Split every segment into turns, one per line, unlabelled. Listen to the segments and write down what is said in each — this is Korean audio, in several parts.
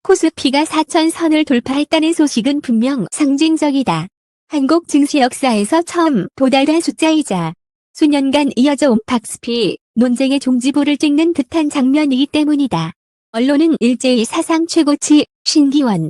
코스피가 4,000선을 돌파했다는 소식은 분명 상징적이다. 한국 증시 역사에서 처음 도달한 숫자이자 수년간 이어져 온 박스피 논쟁의 종지부를 찍는 듯한 장면이기 때문이다. 언론은 일제히 사상 최고치, 신기원,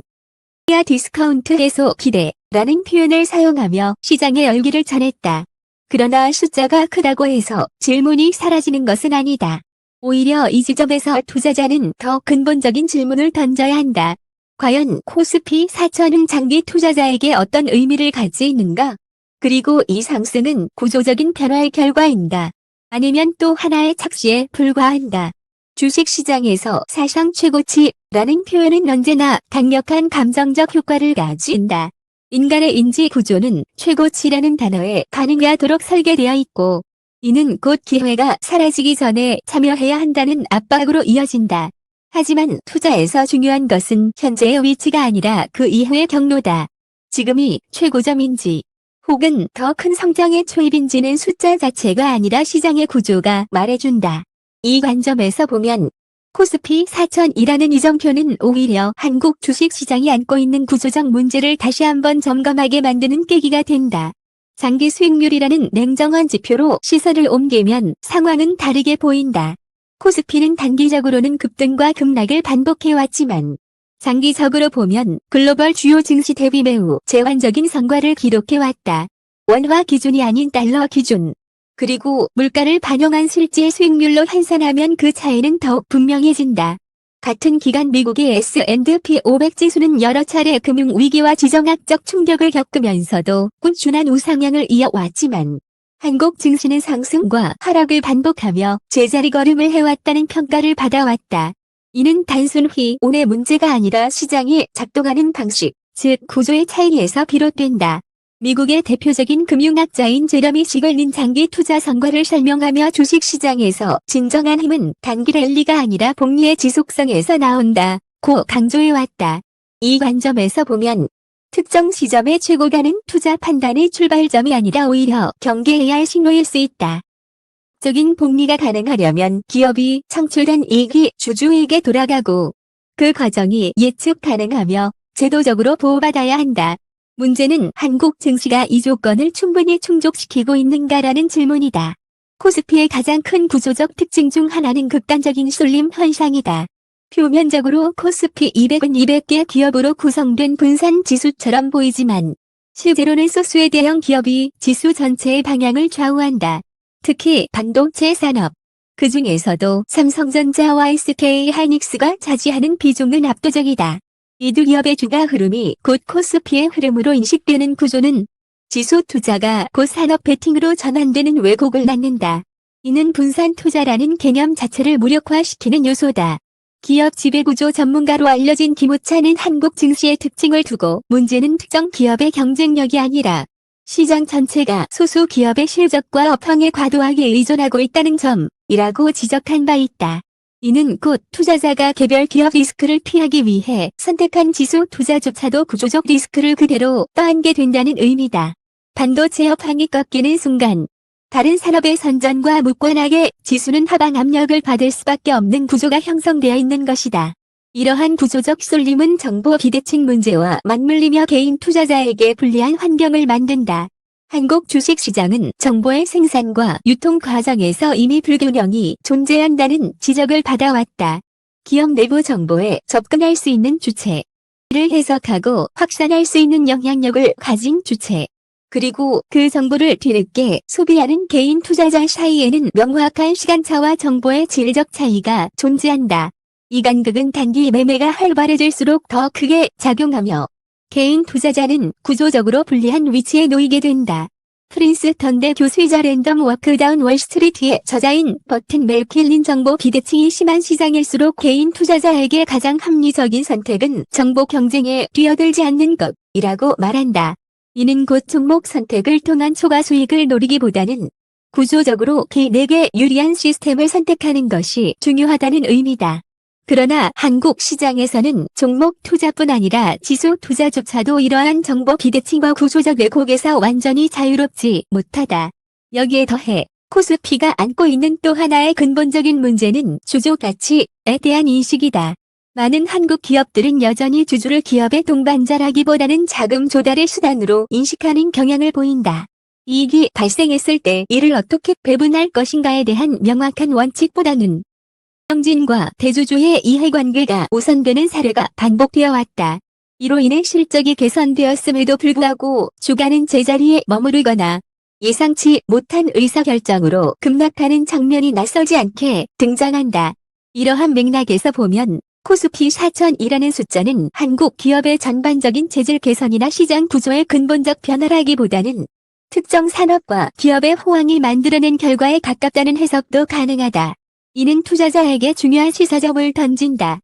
야 디스카운트 해소 기대라는 표현을 사용하며 시장의 열기를 전했다. 그러나 숫자가 크다고 해서 질문이 사라지는 것은 아니다. 오히려 이 지점에서 투자자는 더 근본적인 질문을 던져야 한다. 과연 코스피 4,000은 장기 투자자에게 어떤 의미를 가지고 있는가? 그리고 이 상승은 구조적인 변화의 결과인가? 아니면 또 하나의 착시에 불과한가? 주식시장에서 사상 최고치라는 표현은 언제나 강력한 감정적 효과를 가진다. 인간의 인지 구조는 최고치라는 단어에 반응하도록 설계되어 있고, 이는 곧 기회가 사라지기 전에 참여해야 한다는 압박으로 이어진다. 하지만 투자에서 중요한 것은 현재의 위치가 아니라 그 이후의 경로다. 지금이 최고점인지 혹은 더 큰 성장의 초입인지는 숫자 자체가 아니라 시장의 구조가 말해준다. 이 관점에서 보면 코스피 4,000이라는 이정표는 오히려 한국 주식시장이 안고 있는 구조적 문제를 다시 한번 점검하게 만드는 계기가 된다. 장기 수익률이라는 냉정한 지표로 시선을 옮기면 상황은 다르게 보인다. 코스피는 단기적으로는 급등과 급락을 반복해왔지만 장기적으로 보면 글로벌 주요 증시 대비 매우 제한적인 성과를 기록해왔다. 원화 기준이 아닌 달러 기준. 그리고 물가를 반영한 실제 수익률로 환산하면 그 차이는 더욱 분명해진다. 같은 기간 미국의 S&P 500 지수는 여러 차례 금융위기와 지정학적 충격을 겪으면서도 꾸준한 우상향을 이어왔지만 한국 증시는 상승과 하락을 반복하며 제자리걸음을 해왔다는 평가를 받아왔다. 이는 단순히 운의 문제가 아니라 시장이 작동하는 방식, 즉 구조의 차이에서 비롯된다. 미국의 대표적인 금융학자인 제러미 시걸린 장기 투자 성과를 설명하며 주식시장에서 진정한 힘은 단기 랠리가 아니라 복리의 지속성에서 나온다고 강조해왔다. 이 관점에서 보면 특정 시점의 최고가는 투자 판단의 출발점이 아니라 오히려 경계해야 할 신호일 수 있다. 적인 복리가 가능하려면 기업이 창출한 이익이 주주에게 돌아가고 그 과정이 예측 가능하며 제도적으로 보호받아야 한다. 문제는 한국 증시가 이 조건을 충분히 충족시키고 있는가라는 질문이다. 코스피의 가장 큰 구조적 특징 중 하나는 극단적인 쏠림 현상이다. 표면적으로 코스피 200은 200개 기업으로 구성된 분산 지수처럼 보이지만 실제로는 소수의 대형 기업이 지수 전체의 방향을 좌우한다. 특히 반도체 산업. 그 중에서도 삼성전자와 SK 하이닉스가 차지하는 비중은 압도적이다. 이 두 기업의 주가 흐름이 곧 코스피의 흐름으로 인식되는 구조는 지수 투자가 곧 산업 베팅으로 전환되는 왜곡을 낳는다. 이는 분산 투자라는 개념 자체를 무력화시키는 요소다. 기업 지배구조 전문가로 알려진 김우찬은 한국 증시의 특징을 두고 문제는 특정 기업의 경쟁력이 아니라 시장 전체가 소수 기업의 실적과 업황에 과도하게 의존하고 있다는 점이라고 지적한 바 있다. 이는 곧 투자자가 개별 기업 리스크를 피하기 위해 선택한 지수 투자조차도 구조적 리스크를 그대로 떠안게 된다는 의미다. 반도체 업황이 꺾이는 순간 다른 산업의 선전과 무관하게 지수는 하방 압력을 받을 수밖에 없는 구조가 형성되어 있는 것이다. 이러한 구조적 쏠림은 정보 비대칭 문제와 맞물리며 개인 투자자에게 불리한 환경을 만든다. 한국 주식시장은 정보의 생산과 유통 과정에서 이미 불균형이 존재한다는 지적을 받아왔다. 기업 내부 정보에 접근할 수 있는 주체를 해석하고 확산할 수 있는 영향력을 가진 주체, 그리고 그 정보를 뒤늦게 소비하는 개인 투자자 사이에는 명확한 시간차와 정보의 질적 차이가 존재한다. 이 간극은 단기 매매가 활발해질수록 더 크게 작용하며 개인 투자자는 구조적으로 불리한 위치에 놓이게 된다. 프린스턴대 교수이자 랜덤 워크다운 월스트리트의 저자인 버튼 멜킬린 정보 비대칭이 심한 시장일수록 개인 투자자에게 가장 합리적인 선택은 정보 경쟁에 뛰어들지 않는 것이라고 말한다. 이는 곧 종목 선택을 통한 초과 수익을 노리기보다는 구조적으로 개인에게 유리한 시스템을 선택하는 것이 중요하다는 의미다. 그러나 한국 시장에서는 종목 투자뿐 아니라 지수 투자조차도 이러한 정보 비대칭과 구조적 왜곡에서 완전히 자유롭지 못하다. 여기에 더해 코스피가 안고 있는 또 하나의 근본적인 문제는 주조 가치에 대한 인식이다. 많은 한국 기업들은 여전히 주주를 기업의 동반자라기보다는 자금 조달의 수단으로 인식하는 경향을 보인다. 이익이 발생했을 때 이를 어떻게 배분할 것인가에 대한 명확한 원칙보다는 경진과 대주주의 이해관계가 우선되는 사례가 반복되어 왔다. 이로 인해 실적이 개선되었음에도 불구하고 주가는 제자리에 머무르거나 예상치 못한 의사결정으로 급락하는 장면이 낯설지 않게 등장한다. 이러한 맥락에서 보면 코스피 4000이라는 숫자는 한국 기업의 전반적인 재질 개선이나 시장 구조의 근본적 변화라기보다는 특정 산업과 기업의 호황이 만들어낸 결과에 가깝다는 해석도 가능하다. 이는 투자자에게 중요한 시사점을 던진다.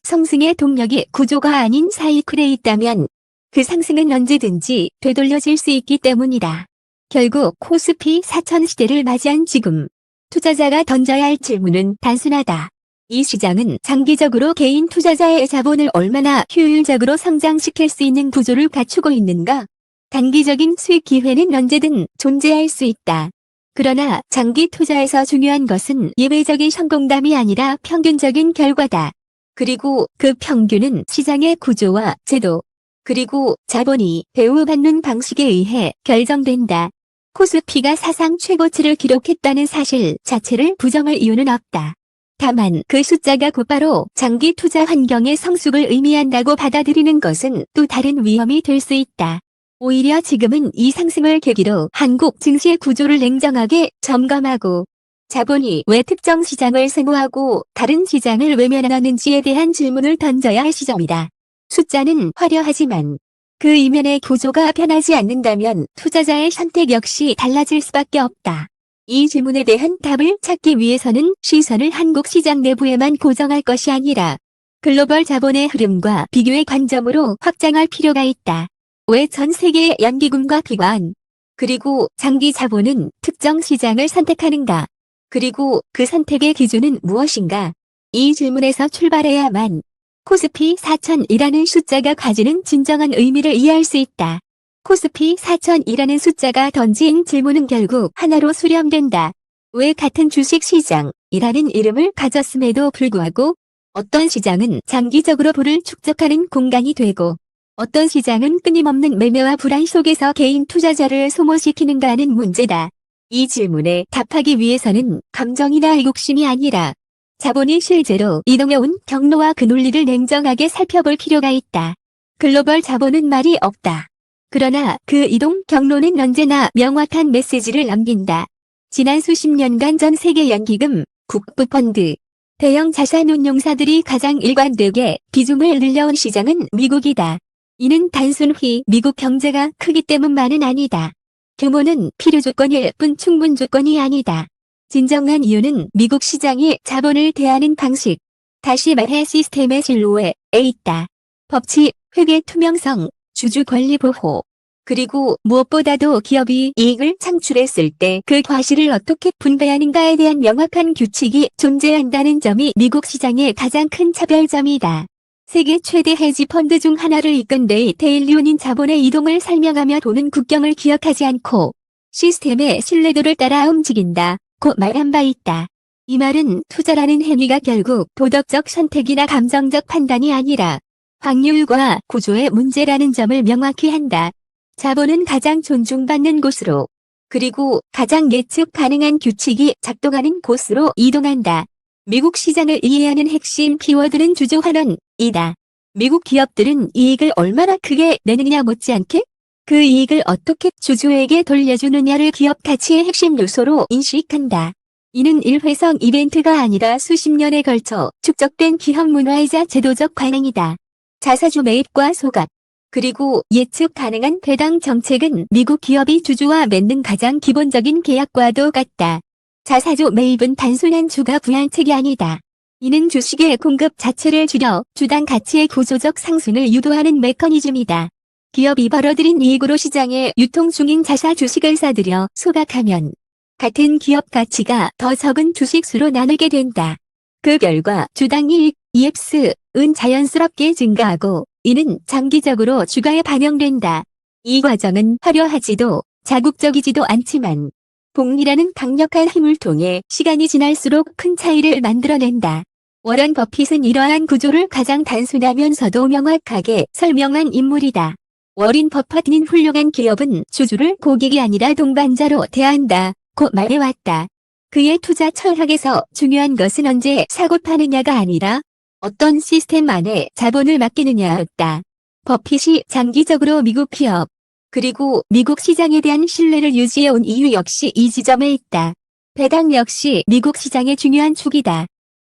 성승의 동력이 구조가 아닌 사이클에 있다면 그 상승은 언제든지 되돌려질 수 있기 때문이다. 결국 코스피 4000 시대를 맞이한 지금 투자자가 던져야 할 질문은 단순하다. 이 시장은 장기적으로 개인 투자자의 자본을 얼마나 효율적으로 성장시킬 수 있는 구조를 갖추고 있는가? 단기적인 수익 기회는 언제든 존재할 수 있다. 그러나 장기 투자에서 중요한 것은 예외적인 성공담이 아니라 평균적인 결과다. 그리고 그 평균은 시장의 구조와 제도, 그리고 자본이 대우받는 방식에 의해 결정된다. 코스피가 사상 최고치를 기록했다는 사실 자체를 부정할 이유는 없다. 다만 그 숫자가 곧바로 장기 투자 환경의 성숙을 의미한다고 받아들이는 것은 또 다른 위험이 될 수 있다. 오히려 지금은 이 상승을 계기로 한국 증시의 구조를 냉정하게 점검하고 자본이 왜 특정 시장을 선호하고 다른 시장을 외면하는지에 대한 질문을 던져야 할 시점이다. 숫자는 화려하지만 그 이면의 구조가 변하지 않는다면 투자자의 선택 역시 달라질 수밖에 없다. 이 질문에 대한 답을 찾기 위해서는 시선을 한국 시장 내부에만 고정할 것이 아니라 글로벌 자본의 흐름과 비교의 관점으로 확장할 필요가 있다. 왜 전 세계의 연기금과 기관, 그리고 장기 자본은 특정 시장을 선택하는가? 그리고 그 선택의 기준은 무엇인가? 이 질문에서 출발해야만 코스피 4000이라는 숫자가 가지는 진정한 의미를 이해할 수 있다. 코스피 4000이라는 숫자가 던진 질문은 결국 하나로 수렴된다. 왜 같은 주식시장이라는 이름을 가졌음에도 불구하고 어떤 시장은 장기적으로 부를 축적하는 공간이 되고 어떤 시장은 끊임없는 매매와 불안 속에서 개인 투자자를 소모시키는가 하는 문제다. 이 질문에 답하기 위해서는 감정이나 욕심이 아니라 자본이 실제로 이동해온 경로와 그 논리를 냉정하게 살펴볼 필요가 있다. 글로벌 자본은 말이 없다. 그러나 그 이동 경로는 언제나 명확한 메시지를 남긴다. 지난 수십 년간 전 세계 연기금, 국부펀드, 대형 자산운용사들이 가장 일관되게 비중을 늘려온 시장은 미국이다. 이는 단순히 미국 경제가 크기 때문만은 아니다. 규모는 필요 조건일 뿐 충분 조건이 아니다. 진정한 이유는 미국 시장이 자본을 대하는 방식, 다시 말해 시스템의 진로에 있다. 법치, 회계 투명성, 주주 권리 보호, 그리고 무엇보다도 기업이 이익을 창출했을 때 그 과실을 어떻게 분배하는가에 대한 명확한 규칙이 존재한다는 점이 미국 시장의 가장 큰 차별점이다. 세계 최대 헤지 펀드 중 하나를 이끈 레이테일리온인 자본의 이동을 설명하며 돈은 국경을 기억하지 않고 시스템의 신뢰도를 따라 움직인다. 고 말한 바 있다. 이 말은 투자라는 행위가 결국 도덕적 선택이나 감정적 판단이 아니라 확률과 구조의 문제라는 점을 명확히 한다. 자본은 가장 존중받는 곳으로, 그리고 가장 예측 가능한 규칙이 작동하는 곳으로 이동한다. 미국 시장을 이해하는 핵심 키워드는 주주 환원이다. 미국 기업들은 이익을 얼마나 크게 내느냐 못지않게 그 이익을 어떻게 주주에게 돌려주느냐를 기업 가치의 핵심 요소로 인식한다. 이는 일회성 이벤트가 아니라 수십 년에 걸쳐 축적된 기업 문화이자 제도적 관행이다. 자사주 매입과 소각, 그리고 예측 가능한 배당 정책은 미국 기업이 주주와 맺는 가장 기본적인 계약과도 같다. 자사주 매입은 단순한 주가 부양책이 아니다. 이는 주식의 공급 자체를 줄여 주당 가치의 구조적 상승을 유도하는 메커니즘이다. 기업이 벌어들인 이익으로 시장에 유통 중인 자사 주식을 사들여 소각하면 같은 기업 가치가 더 적은 주식수로 나누게 된다. 그 결과 주당 이익, EPS은 자연스럽게 증가하고 이는 장기적으로 주가에 반영된다. 이 과정은 화려하지도 자국적이지도 않지만 복리라는 강력한 힘을 통해 시간이 지날수록 큰 차이를 만들어낸다. 워런 버핏은 이러한 구조를 가장 단순하면서도 명확하게 설명한 인물이다. 워린 버핏은 훌륭한 기업은 주주를 고객이 아니라 동반자로 대한다고 말해왔다. 그의 투자 철학에서 중요한 것은 언제 사고 파느냐가 아니라 어떤 시스템 안에 자본을 맡기느냐였다. 버핏이 장기적으로 미국 기업, 그리고 미국 시장에 대한 신뢰를 유지해온 이유 역시 이 지점에 있다. 배당 역시 미국 시장의 중요한 축이다.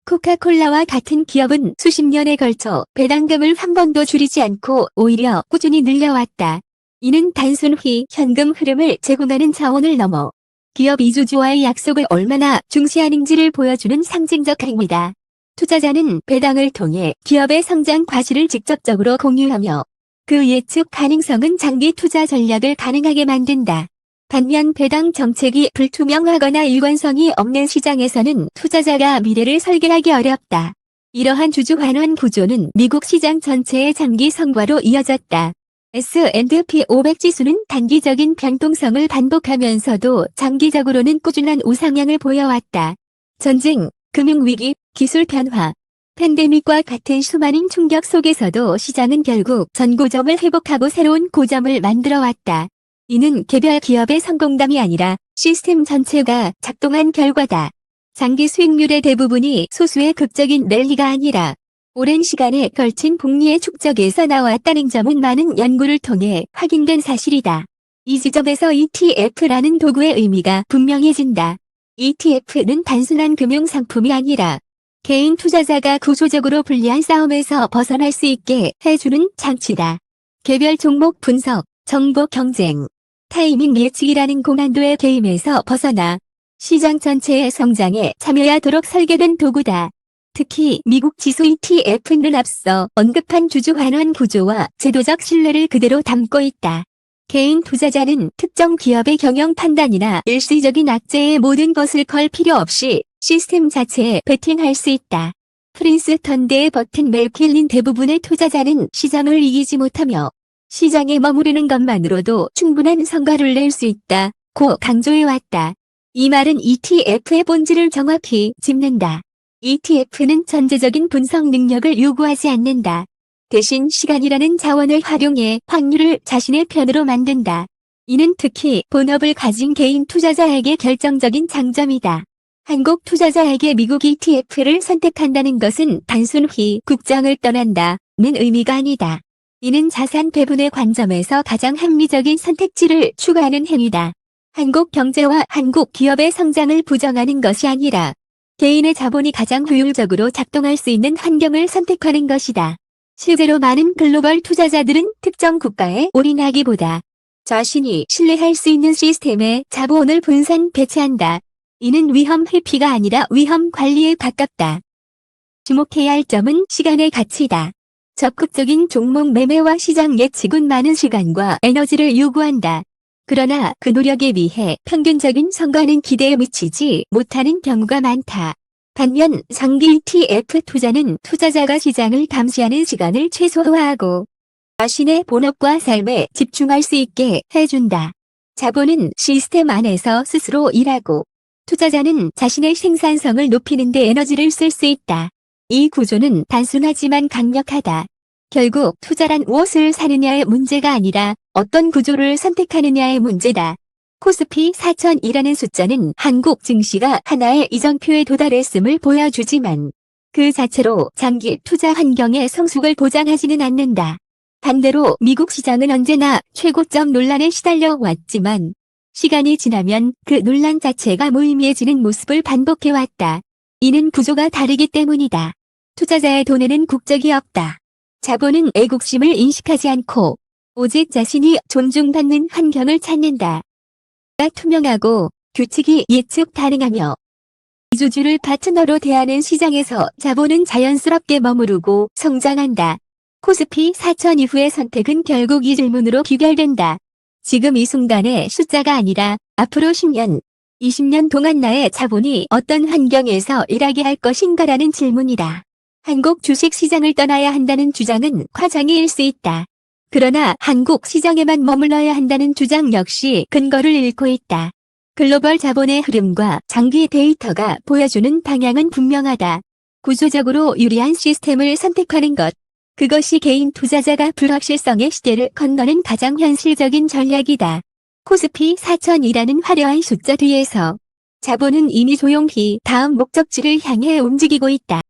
코카콜라와 같은 기업은 수십 년에 걸쳐 배당금을 한 번도 줄이지 않고 오히려 꾸준히 늘려왔다. 이는 단순히 현금 흐름을 제공하는 차원을 넘어 기업 이주주와의 약속을 얼마나 중시하는지를 보여주는 상징적 행위다. 투자자는 배당을 통해 기업의 성장 과실을 직접적으로 공유하며 그 예측 가능성은 장기 투자 전략을 가능하게 만든다. 반면 배당 정책이 불투명하거나 일관성이 없는 시장에서는 투자자가 미래를 설계하기 어렵다. 이러한 주주 환원 구조는 미국 시장 전체의 장기 성과로 이어졌다. S&P 500 지수는 단기적인 변동성을 반복하면서도 장기적으로는 꾸준한 우상향을 보여왔다. 전쟁, 금융위기, 기술 변화, 팬데믹과 같은 수많은 충격 속에서도 시장은 결국 전고점을 회복하고 새로운 고점을 만들어왔다. 이는 개별 기업의 성공담이 아니라 시스템 전체가 작동한 결과다. 장기 수익률의 대부분이 소수의 극적인 랠리가 아니라 오랜 시간에 걸친 복리의 축적에서 나왔다는 점은 많은 연구를 통해 확인된 사실이다. 이 지점에서 ETF라는 도구의 의미가 분명해진다. ETF는 단순한 금융상품이 아니라 개인 투자자가 구조적으로 불리한 싸움에서 벗어날 수 있게 해주는 장치다. 개별 종목 분석, 정보 경쟁, 타이밍 예측이라는 고난도의 게임에서 벗어나 시장 전체의 성장에 참여하도록 설계된 도구다. 특히 미국 지수 ETF는 앞서 언급한 주주 환원 구조와 제도적 신뢰를 그대로 담고 있다. 개인 투자자는 특정 기업의 경영 판단이나 일시적인 악재의 모든 것을 걸 필요 없이 시스템 자체에 베팅할 수 있다. 프린스턴대에 버튼 멜킬린 대부분의 투자자는 시장을 이기지 못하며 시장에 머무르는 것만으로도 충분한 성과를 낼 수 있다고 강조해왔다. 이 말은 ETF의 본질을 정확히 짚는다. ETF는 전제적인 분석 능력을 요구하지 않는다. 대신 시간이라는 자원을 활용해 확률을 자신의 편으로 만든다. 이는 특히 본업을 가진 개인 투자자에게 결정적인 장점이다. 한국 투자자에게 미국 ETF를 선택한다는 것은 단순히 국장을 떠난다는 의미가 아니다. 이는 자산 배분의 관점에서 가장 합리적인 선택지를 추구하는 행위다. 한국 경제와 한국 기업의 성장을 부정하는 것이 아니라 개인의 자본이 가장 효율적으로 작동할 수 있는 환경을 선택하는 것이다. 실제로 많은 글로벌 투자자들은 특정 국가에 올인하기보다 자신이 신뢰할 수 있는 시스템에 자본을 분산 배치한다. 이는 위험 회피가 아니라 위험 관리에 가깝다. 주목해야 할 점은 시간의 가치다. 적극적인 종목 매매와 시장 예측은 많은 시간과 에너지를 요구한다. 그러나 그 노력에 비해 평균적인 성과는 기대에 미치지 못하는 경우가 많다. 반면 장기 ETF 투자는 투자자가 시장을 감시하는 시간을 최소화하고 자신의 본업과 삶에 집중할 수 있게 해준다. 자본은 시스템 안에서 스스로 일하고 투자자는 자신의 생산성을 높이는 데 에너지를 쓸 수 있다. 이 구조는 단순하지만 강력하다. 결국 투자란 무엇을 사느냐의 문제가 아니라 어떤 구조를 선택하느냐의 문제다. 코스피 4000이라는 숫자는 한국 증시가 하나의 이정표에 도달했음을 보여주지만 그 자체로 장기 투자 환경의 성숙을 보장하지는 않는다. 반대로 미국 시장은 언제나 최고점 논란에 시달려 왔지만 시간이 지나면 그 논란 자체가 무의미해지는 모습을 반복해왔다. 이는 구조가 다르기 때문이다. 투자자의 돈에는 국적이 없다. 자본은 애국심을 인식하지 않고 오직 자신이 존중받는 환경을 찾는다. 투명하고 규칙이 예측 가능하며 이주주를 파트너로 대하는 시장에서 자본은 자연스럽게 머무르고 성장한다. 코스피 4000 이후의 선택은 결국 이 질문으로 귀결된다. 지금 이 순간의 숫자가 아니라 앞으로 10년, 20년 동안 나의 자본이 어떤 환경에서 일하게 할 것인가라는 질문이다. 한국 주식시장을 떠나야 한다는 주장은 과장일 수 있다. 그러나 한국 시장에만 머물러야 한다는 주장 역시 근거를 잃고 있다. 글로벌 자본의 흐름과 장기 데이터가 보여주는 방향은 분명하다. 구조적으로 유리한 시스템을 선택하는 것. 그것이 개인 투자자가 불확실성의 시대를 건너는 가장 현실적인 전략이다. 코스피 4000이라는 화려한 숫자 뒤에서 자본은 이미 조용히 다음 목적지를 향해 움직이고 있다.